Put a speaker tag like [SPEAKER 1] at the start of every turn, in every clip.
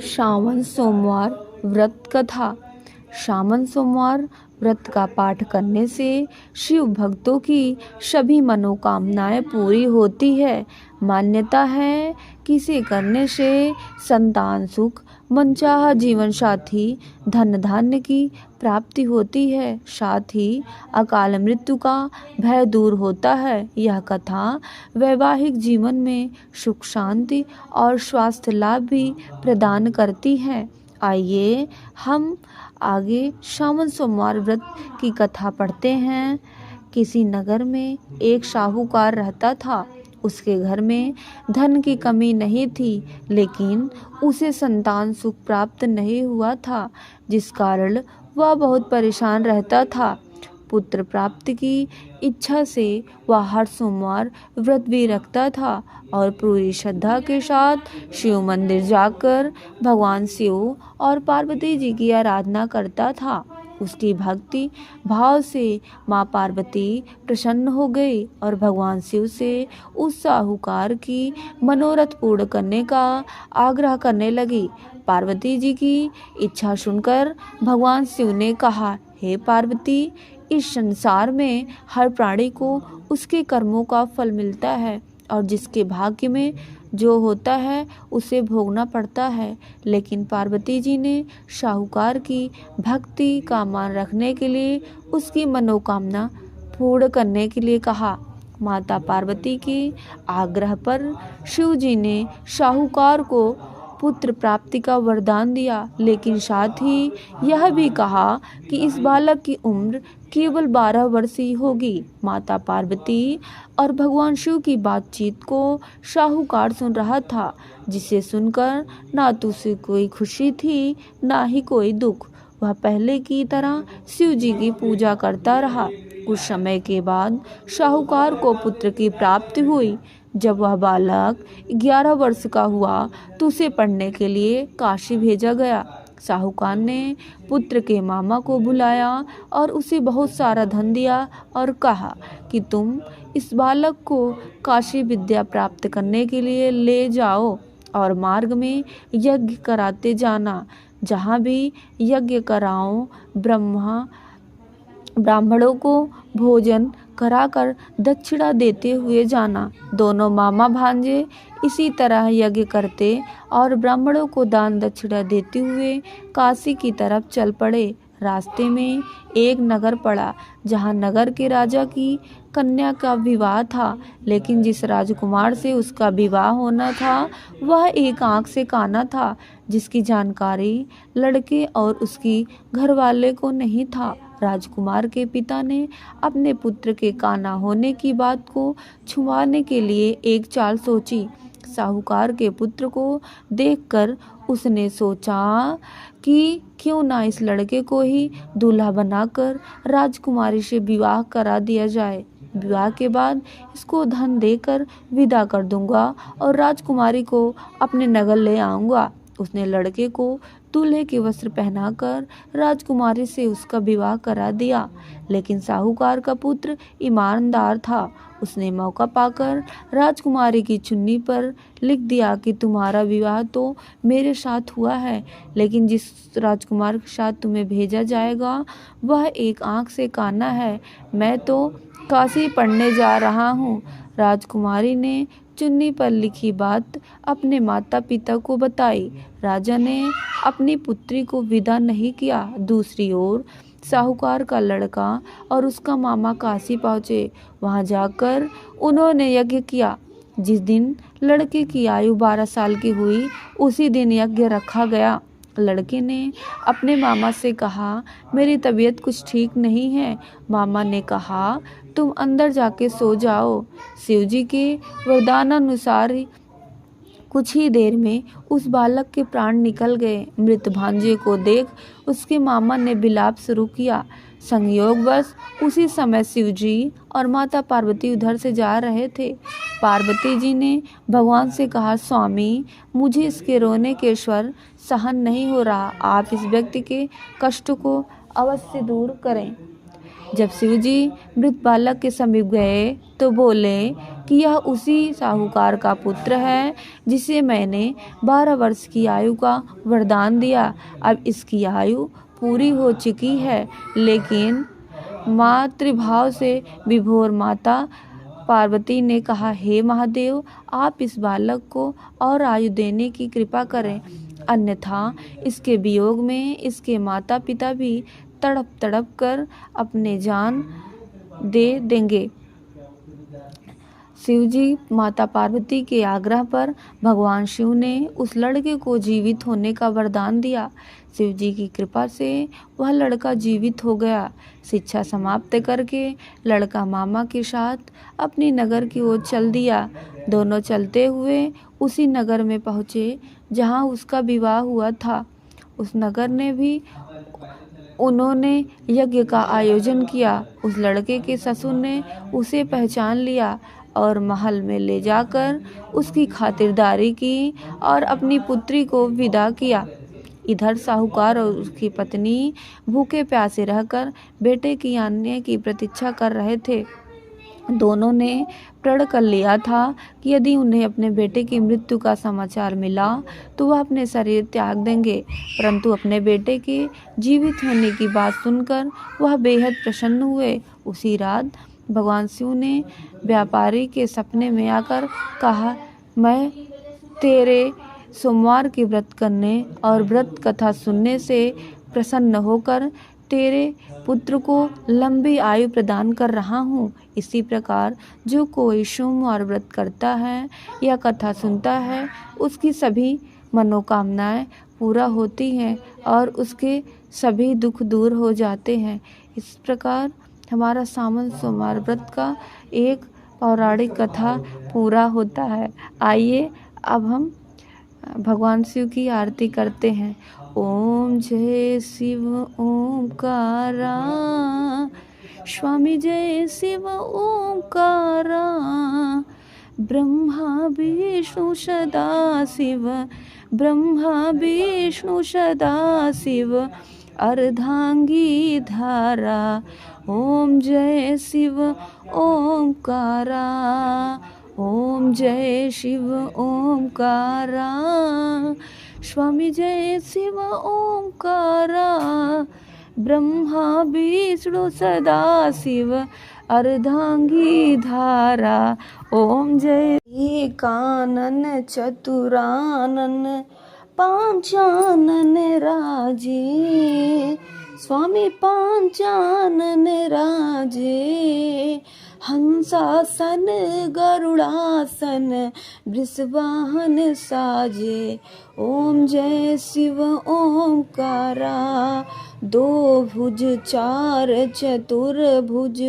[SPEAKER 1] श्रावण सोमवार व्रत कथा। श्रावण सोमवार व्रत का पाठ करने से शिव भक्तों की सभी मनोकामनाएं पूरी होती है। मान्यता है कि इसे करने से संतान सुख, मनचाहा जीवन साथी, धन धान्य की प्राप्ति होती है। साथ ही अकाल मृत्यु का भय दूर होता है। यह कथा वैवाहिक जीवन में सुख, शांति और स्वास्थ्य लाभ भी प्रदान करती है। आइए हम आगे श्रावण सोमवार व्रत की कथा पढ़ते हैं। किसी नगर में एक साहूकार रहता था। उसके घर में धन की कमी नहीं थी, लेकिन उसे संतान सुख प्राप्त नहीं हुआ था, जिस कारण वह बहुत परेशान रहता था। पुत्र प्राप्ति की इच्छा से वह हर सोमवार व्रत भी रखता था और पूरी श्रद्धा के साथ शिव मंदिर जाकर भगवान शिव और पार्वती जी की आराधना करता था। उसकी भक्ति भाव से माँ पार्वती प्रसन्न हो गई और भगवान शिव से उस साहूकार की मनोरथ पूर्ण करने का आग्रह करने लगी। पार्वती जी की इच्छा सुनकर भगवान शिव ने कहा, हे पार्वती, इस संसार में हर प्राणी को उसके कर्मों का फल मिलता है और जिसके भाग्य में जो होता है उसे भोगना पड़ता है। लेकिन पार्वती जी ने साहूकार की भक्ति का मान रखने के लिए उसकी मनोकामना पूर्ण करने के लिए कहा। माता पार्वती के आग्रह पर शिव जी ने साहूकार को पुत्र प्राप्ति का वरदान दिया, लेकिन साथ ही यह भी कहा कि इस बालक की उम्र केवल 12 वर्ष ही होगी। माता पार्वती और भगवान शिव की बातचीत को साहूकार सुन रहा था, जिसे सुनकर ना तो उसे कोई खुशी थी, ना ही कोई दुख। वह पहले की तरह शिव जी की पूजा करता रहा। कुछ समय के बाद साहूकार को पुत्र की प्राप्ति हुई। जब वह बालक 11 वर्ष का हुआ तो उसे पढ़ने के लिए काशी भेजा गया। साहूकार ने पुत्र के मामा को बुलाया और उसे बहुत सारा धन दिया और कहा कि तुम इस बालक को काशी विद्या प्राप्त करने के लिए ले जाओ और मार्ग में यज्ञ कराते जाना। जहाँ भी यज्ञ कराओ ब्राह्मणों को भोजन कराकर दक्षिणा देते हुए जाना। दोनों मामा भांजे इसी तरह यज्ञ करते और ब्राह्मणों को दान दक्षिणा देते हुए काशी की तरफ चल पड़े। रास्ते में एक नगर पड़ा, जहाँ नगर के राजा की कन्या का विवाह था, लेकिन जिस राजकुमार से उसका विवाह होना था वह एक आंख से काना था, जिसकी जानकारी लड़के और उसकी घरवाले को नहीं था। राजकुमार के पिता ने अपने पुत्र के काना होने की बात को छुपाने के लिए एक चाल सोची। साहूकार के पुत्र को देखकर उसने सोचा कि क्यों ना इस लड़के को ही दूल्हा बनाकर राजकुमारी से विवाह करा दिया जाए। विवाह के बाद इसको धन देकर विदा कर दूंगा और राजकुमारी को अपने नगर ले आऊंगा। उसने लड़के को दूल्हे के वस्त्र पहनाकर राजकुमारी से उसका विवाह करा दिया। लेकिन साहूकार का पुत्र ईमानदार था। उसने मौका पाकर राजकुमारी की चुन्नी पर लिख दिया कि तुम्हारा विवाह तो मेरे साथ हुआ है, लेकिन जिस राजकुमार के साथ तुम्हें भेजा जाएगा वह एक आंख से काना है। मैं तो काशी पढ़ने जा रहा हूँ। राजकुमारी ने चुन्नी पर लिखी बात अपने माता पिता को बताई। राजा ने अपनी पुत्री को विदा नहीं किया। दूसरी ओर साहूकार का लड़का और उसका मामा काशी पहुँचे। वहाँ जाकर उन्होंने यज्ञ किया। जिस दिन लड़के की आयु 12 साल की हुई, उसी दिन यज्ञ रखा गया। लड़के ने अपने मामा से कहा, मेरी तबीयत कुछ ठीक नहीं है। मामा ने कहा, तुम अंदर जाके सो जाओ। शिवजी के वरदानानुसार कुछ ही देर में उस बालक के प्राण निकल गए। मृत भांजे को देख उसके मामा ने विलाप शुरू किया। संयोगवश उसी समय शिवजी और माता पार्वती उधर से जा रहे थे। पार्वती जी ने भगवान से कहा, स्वामी, मुझे इसके रोने के स्वर सहन नहीं हो रहा। आप इस व्यक्ति के कष्ट को अवश्य दूर करें। जब शिवजी मृत बालक के समीप गए तो बोले कि यह उसी साहूकार का पुत्र है जिसे मैंने 12 वर्ष की आयु का वरदान दिया। अब इसकी आयु पूरी हो चुकी है, लेकिन मातृभाव से विभोर माता पार्वती ने कहा, हे महादेव, आप इस बालक को और आयु देने की कृपा करें, अन्यथा इसके वियोग में इसके माता पिता भी तड़प तड़प कर अपने जान दे देंगे। शिवजी माता पार्वती के आग्रह पर भगवान शिव ने उस लड़के को जीवित होने का वरदान दिया। शिवजी की कृपा से वह लड़का जीवित हो गया। शिक्षा समाप्त करके लड़का मामा के साथ अपनी नगर की ओर चल दिया। दोनों चलते हुए उसी नगर में पहुँचे जहाँ उसका विवाह हुआ था। उस नगर ने भी उन्होंने यज्ञ का आयोजन किया। उस लड़के के ससुर ने उसे पहचान लिया और महल में ले जाकर उसकी खातिरदारी की और अपनी पुत्री को विदा किया। इधर साहूकार और उसकी पत्नी भूखे प्यासे रहकर बेटे की आने की प्रतीक्षा कर रहे थे। दोनों ने प्रण कर लिया था कि यदि उन्हें अपने बेटे की मृत्यु का समाचार मिला तो वह अपने शरीर त्याग देंगे, परंतु अपने बेटे के जीवित होने की बात सुनकर वह बेहद प्रसन्न हुए। उसी रात भगवान शिव ने व्यापारी के सपने में आकर कहा, मैं तेरे सोमवार की व्रत करने और व्रत कथा सुनने से प्रसन्न होकर तेरे पुत्र को लंबी आयु प्रदान कर रहा हूँ। इसी प्रकार जो कोई सोमवार व्रत करता है या कथा सुनता है उसकी सभी मनोकामनाएं पूरा होती हैं और उसके सभी दुख दूर हो जाते हैं। इस प्रकार हमारा सावन सोमवार व्रत का एक पौराणिक कथा पूरा होता है। आइए अब हम भगवान शिव की आरती करते हैं। ओम जय शिव ओंकारा, स्वामी जय शिव ओंकारा, ब्रह्मा विष्णु सदा शिव, ब्रह्मा विष्णु सदा शिव, अर्धांगी धारा। ओम जय शिव ओंकारा, ओम जय शिव ओंकारा, स्वामी जय शिव ओंकारा, ब्रह्मा विष्णु सदा शिव, अर्धांगी धारा। ओम जय एकानन चतुरानन पांचानन राजे, स्वामी पांचानन राजे, हंसासन गरुड़ासन वृषवाहन साजे। ओम जय शिव ओंकारा, दो भुज चार चतुर्भुज,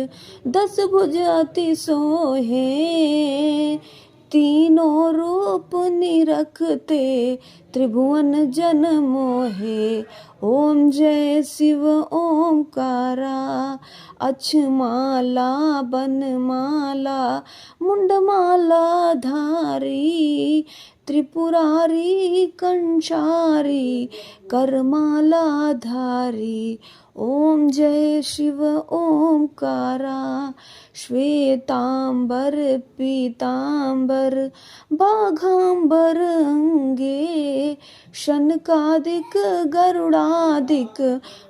[SPEAKER 1] 10 भुज अति सोहे, तीनों रूप निरखते त्रिभुवन जन मोहे। ओम जय शिव ओंकारा, अक्षमाला बनमाला मुंडमाला धारी, त्रिपुरारी कंचारी करमाला धारी। ओम जय शिव ओंकारा, श्वेतांबर पीतांबर बाघांबर अंगे, शनकादिक गरुड़ादिक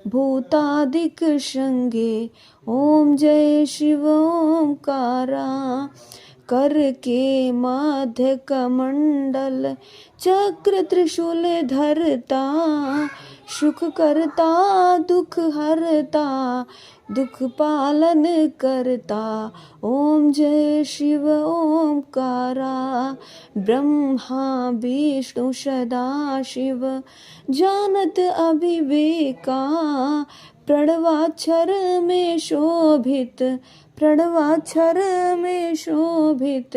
[SPEAKER 1] भूतादिक शंगे। ओम जय शिव ओंकारा, कर के मध्य कमंडल चक्र त्रिशूल धरता, सुख करता दुख हरता, दुख पालन करता। ओम जय शिव ओंकारा, ब्रह्मा विष्णु सदा शिव, जानत अभिवेका, प्रणवाक्षर में शोभित, प्रणवाक्षर में शोभित,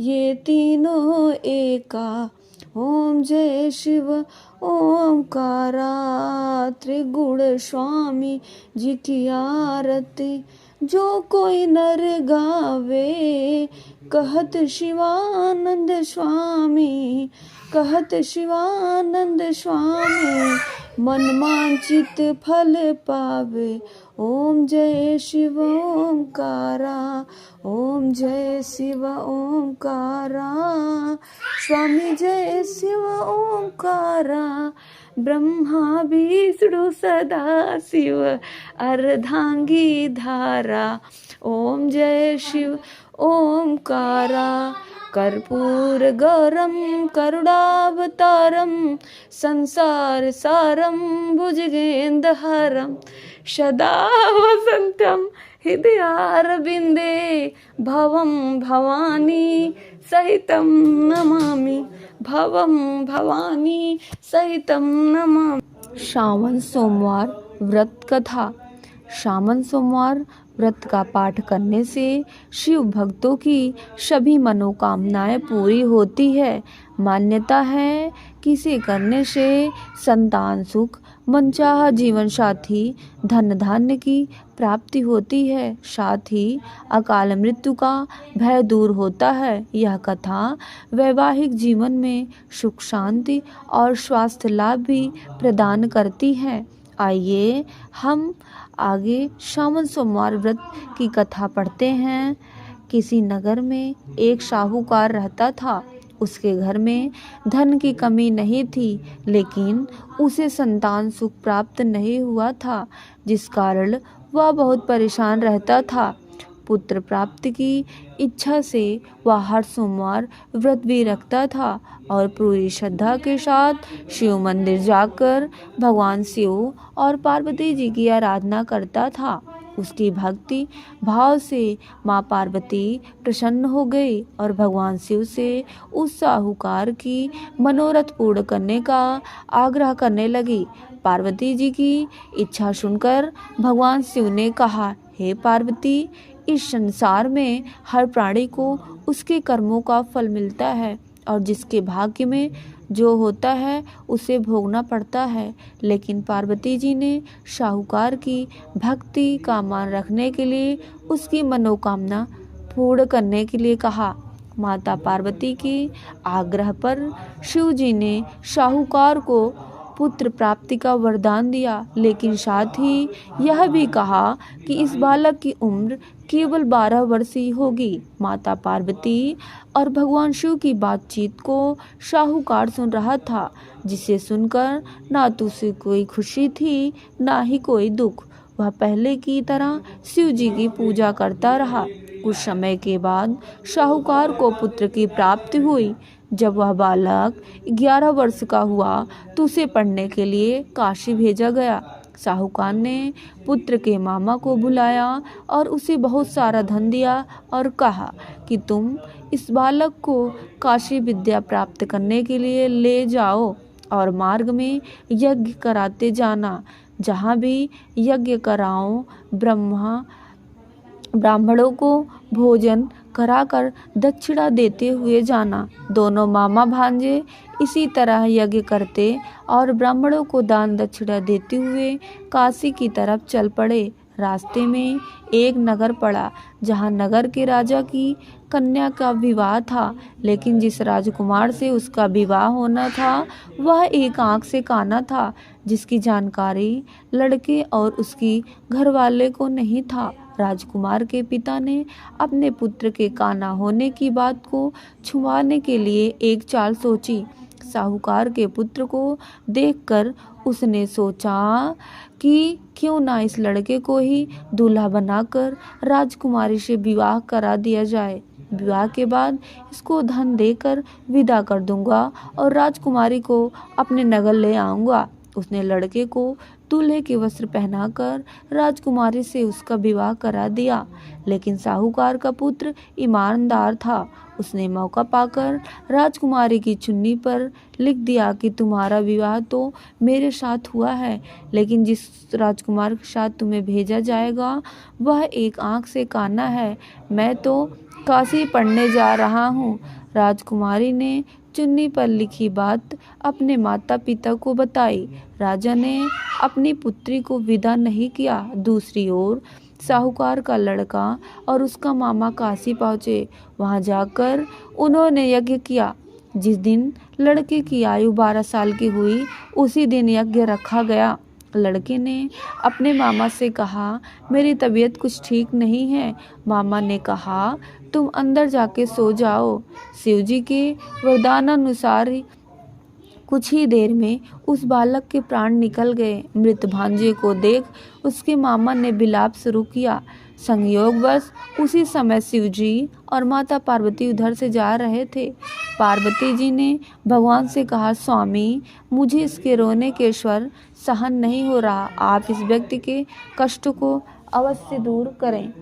[SPEAKER 1] ये तीनों एका। ओम जय शिव ओंकारा, त्रिगुण स्वामी जी की आरती जो कोई नर गावे, कहत शिवानंद स्वामी, कहत शिवानंद स्वामी, मन वांछित फल पावे। ओम जय शिव ओंकारा, ओम जय शिव ओंकारा, स्वामी जय शिव ओंकारा। ब्रह्मा विष्णु सदा शिव अर्धांगी धारा। ओम जय शिव ओंकारा, कर्पूर गौरम करुणावतारम, संसार सारम भुजगेंद्रहारम, सदा वसंतम हृदयारविंदे, भवम भवानी सहितम नमामि, भवम भवानी सहितम नमामि। श्रावण सोमवार व्रत कथा। श्रावण सोमवार व्रत का पाठ करने से शिव भक्तों की सभी मनोकामनाएं पूरी होती है। मान्यता है कि इसे करने से संतान सुख, मनचाहा जीवन साथी, धन धान्य की प्राप्ति होती है। साथ ही अकाल मृत्यु का भय दूर होता है। यह कथा वैवाहिक जीवन में सुख शांति और स्वास्थ्य लाभ भी प्रदान करती है। आइए हम आगे श्रावण सोमवार व्रत की कथा पढ़ते हैं। किसी नगर में एक साहूकार रहता था। उसके घर में धन की कमी नहीं थी, लेकिन उसे संतान सुख प्राप्त नहीं हुआ था, जिस कारण वह बहुत परेशान रहता था। पुत्र प्राप्ति की इच्छा से वह हर सोमवार व्रत भी रखता था और पूरी श्रद्धा के साथ शिव मंदिर जाकर भगवान शिव और पार्वती जी की आराधना करता था। उसकी भक्ति भाव से माँ पार्वती प्रसन्न हो गई और भगवान शिव से उस साहूकार की मनोरथ पूर्ण करने का आग्रह करने लगी। पार्वती जी की इच्छा सुनकर भगवान शिव ने कहा, हे पार्वती, इस संसार में हर प्राणी को उसके कर्मों का फल मिलता है और जिसके भाग्य में जो होता है उसे भोगना पड़ता है। लेकिन पार्वती जी ने साहूकार की भक्ति का मान रखने के लिए उसकी मनोकामना पूर्ण करने के लिए कहा। माता पार्वती के आग्रह पर शिव जी ने साहूकार को पुत्र प्राप्ति का वरदान दिया, लेकिन साथ ही यह भी कहा कि इस बालक की उम्र केवल 12 वर्ष ही होगी। माता पार्वती और भगवान शिव की बातचीत को साहूकार सुन रहा था, जिसे सुनकर ना तो उसे कोई खुशी थी ना ही कोई दुख। वह पहले की तरह शिव जी की पूजा करता रहा। कुछ समय के बाद साहूकार को पुत्र की प्राप्ति हुई। जब वह बालक 11 वर्ष का हुआ तो उसे पढ़ने के लिए काशी भेजा गया। साहूकार ने पुत्र के मामा को बुलाया और उसे बहुत सारा धन दिया और कहा कि तुम इस बालक को काशी विद्या प्राप्त करने के लिए ले जाओ और मार्ग में यज्ञ कराते जाना। जहाँ भी यज्ञ कराओ ब्राह्मणों को भोजन कराकर दक्षिणा देते हुए जाना। दोनों मामा भांजे इसी तरह यज्ञ करते और ब्राह्मणों को दान दक्षिणा देते हुए काशी की तरफ चल पड़े। रास्ते में एक नगर पड़ा, जहाँ नगर के राजा की कन्या का विवाह था, लेकिन जिस राजकुमार से उसका विवाह होना था वह एक आंख से काना था, जिसकी जानकारी लड़के और उसकी घरवाले को नहीं था। राजकुमार के पिता ने अपने पुत्र के काना होने की बात को छुपाने के लिए एक चाल सोची। साहूकार के पुत्र को देखकर उसने सोचा कि क्यों ना इस लड़के को ही दूल्हा बनाकर राजकुमारी से विवाह करा दिया जाए। विवाह के बाद इसको धन देकर विदा कर दूंगा और राजकुमारी को अपने नगर ले आऊंगा। उसने लड़के को दूल्हे के वस्त्र पहनाकर राजकुमारी से उसका विवाह करा दिया। लेकिन साहूकार का पुत्र ईमानदार था। उसने मौका पाकर राजकुमारी की चुन्नी पर लिख दिया कि तुम्हारा विवाह तो मेरे साथ हुआ है, लेकिन जिस राजकुमार के साथ तुम्हें भेजा जाएगा वह एक आंख से काना है। मैं तो काशी पढ़ने जा रहा हूँ। राजकुमारी ने चुन्नी पर लिखी बात अपने माता पिता को बताई। राजा ने अपनी पुत्री को विदा नहीं किया। दूसरी ओर साहूकार का लड़का और उसका मामा काशी पहुँचे। वहाँ जाकर उन्होंने यज्ञ किया। जिस दिन लड़के की आयु 12 साल की हुई उसी दिन यज्ञ रखा गया। लड़के ने अपने मामा से कहा, मेरी तबीयत कुछ ठीक नहीं है। मामा ने कहा, तुम अंदर जाके सो जाओ। शिवजी के वरदानानुसार कुछ ही देर में उस बालक के प्राण निकल गए। मृत भांजे को देख उसके मामा ने विलाप शुरू किया। संयोगवश उसी समय शिवजी और माता पार्वती उधर से जा रहे थे। पार्वती जी ने भगवान से कहा, स्वामी, मुझे इसके रोने के स्वर सहन नहीं हो रहा, आप इस व्यक्ति के कष्ट को अवश्य दूर करें।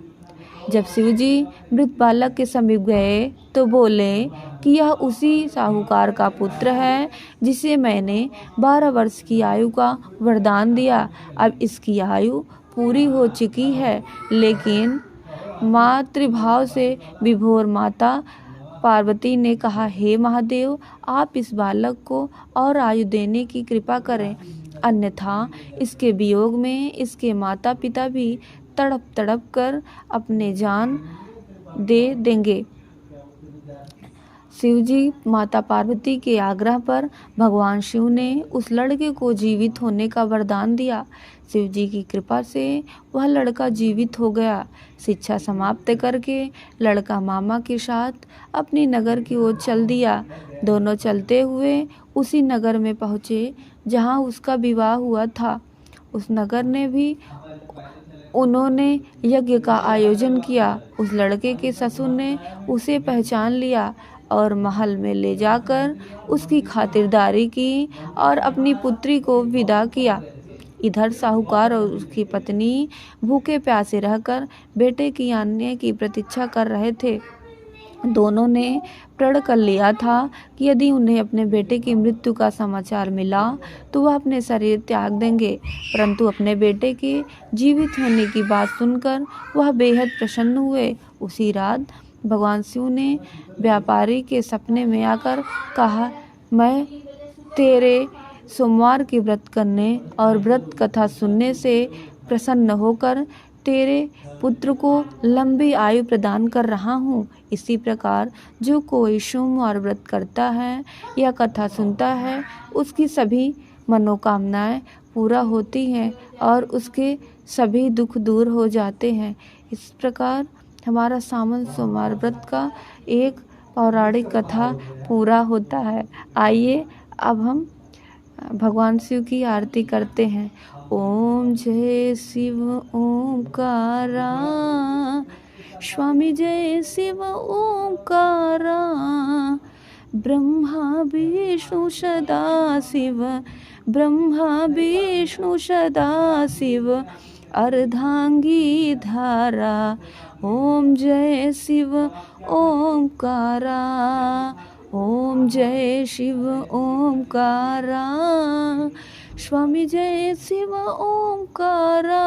[SPEAKER 1] जब शिवजी मृत बालक के समीप गए तो बोले कि यह उसी साहूकार का पुत्र है जिसे मैंने 12 वर्ष की आयु का वरदान दिया। अब इसकी आयु पूरी हो चुकी है, लेकिन मातृभाव से विभोर माता पार्वती ने कहा, हे महादेव, आप इस बालक को और आयु देने की कृपा करें, अन्यथा इसके वियोग में इसके माता पिता भी तड़प तड़प कर अपने जान दे देंगे। शिवजी माता पार्वती के आग्रह पर भगवान शिव ने उस लड़के को जीवित होने का वरदान दिया। शिवजी की कृपा से वह लड़का जीवित हो गया। शिक्षा समाप्त करके लड़का मामा के साथ अपनी नगर की ओर चल दिया। दोनों चलते हुए उसी नगर में पहुँचे जहाँ उसका विवाह हुआ था। उस नगर ने भी उन्होंने यज्ञ का आयोजन किया। उस लड़के के ससुर ने उसे पहचान लिया और महल में ले जाकर उसकी खातिरदारी की और अपनी पुत्री को विदा किया। इधर साहूकार और उसकी पत्नी भूखे प्यासे रहकर बेटे की आने की प्रतीक्षा कर रहे थे। दोनों ने प्रण कर लिया था कि यदि उन्हें अपने बेटे की मृत्यु का समाचार मिला तो वह अपने शरीर त्याग देंगे, परंतु अपने बेटे के जीवित होने की बात सुनकर वह बेहद प्रसन्न हुए। उसी रात भगवान शिव ने व्यापारी के सपने में आकर कहा, मैं तेरे सोमवार की व्रत करने और व्रत कथा सुनने से प्रसन्न होकर तेरे पुत्र को लंबी आयु प्रदान कर रहा हूँ। इसी प्रकार जो कोई सोमवार व्रत करता है या कथा सुनता है उसकी सभी मनोकामनाएं पूरा होती हैं और उसके सभी दुख दूर हो जाते हैं। इस प्रकार हमारा सावन सोमवार व्रत का एक पौराणिक कथा पूरा होता है। आइए अब हम भगवान शिव की आरती करते हैं। ओम जय शिव ओंकारा, स्वामी जय शिव ओंकारा, ब्रह्मा विष्णु सदा शिव, ब्रह्मा विष्णु सदा शिव, अर्धांगी धारा। ओम जय शिव ओंकारा, ओम जय शिव ओंकारा, स्वामी जय शिव ओंकारा,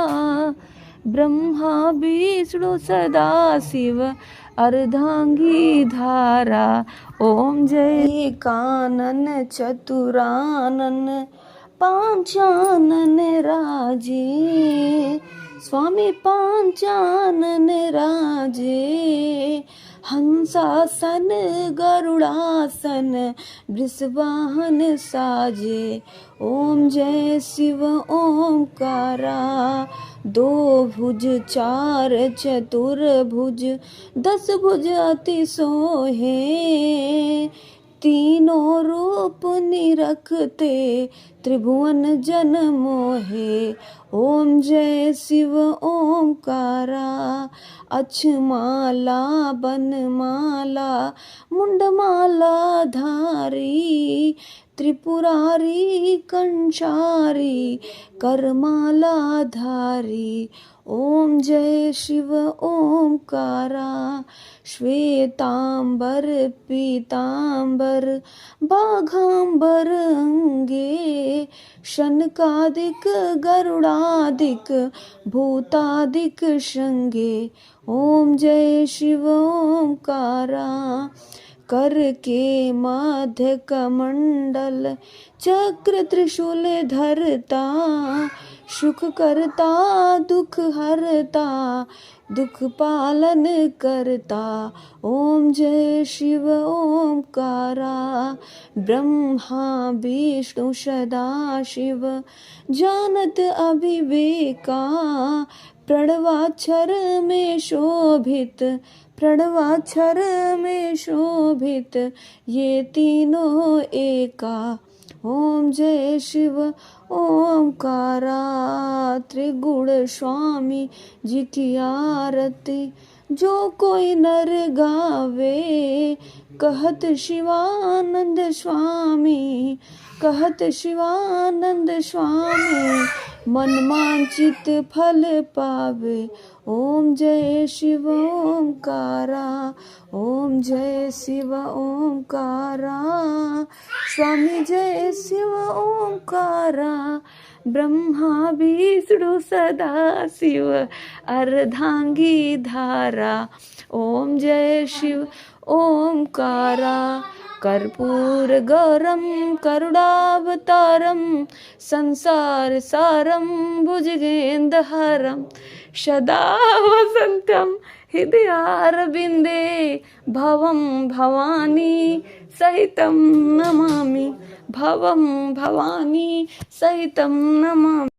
[SPEAKER 1] ब्रह्मा विष्णु सदा शिव, अर्धांगी धारा। ओम जय कानन चतुरानन पांचानन राजे, स्वामी पांचानन राजे, हंसासन गरुड़ासन वृषवाहन साजे। ओम जय शिव ओंकारा, दो भुज चार चतुर्भुज, 10 भुज अति सोहे, तीनों रूप निरखते त्रिभुवन जन मोहे। ओम जय शिव ओंकारा, अक्षमाला बनमाला मुंडमाला धारी, त्रिपुरारी कंचारी करमाला धारी। ओम जय शिव ओंकारा, श्वेतांबर पीतांबर बाघांबर अंगे, शनकादिक गरुड़ादिक भूतादिक शंगे। ओम जय शिव ओंकारा, कर के मध्य कमंडल चक्र त्रिशूल धरता, सुख करता दुख हरता दुख पालन करता। ओम जय शिव ओमकारा ब्रह्मा विष्णु सदा शिव जानत अविवेका प्रणवाक्षर में शोभित प्रणवाक्षर में शोभित ये तीनों एका। ओम जय शिव ओमकारा त्रिगुण स्वामी जी की आरती जो कोई नर गावे कहत शिवानंद स्वामी कहत शिवानंद स्वामी मन मांचित फल पावे। ओम जय शिव ओमकारा ओम जय शिव ओमकारा स्वामी जय शिव ओमकारा ब्रह्मा विष्णु सदा शिव अर्धांगी धारा। ओम जय शिव ओमकारा कर्पूर गौरम करुणावतारम संसार सारम भुजगेंद्रहारम सदा वसंतम हृदयारविंदे भवम भवानी सहितं नमामि भवम भवानी सहितं नमामि।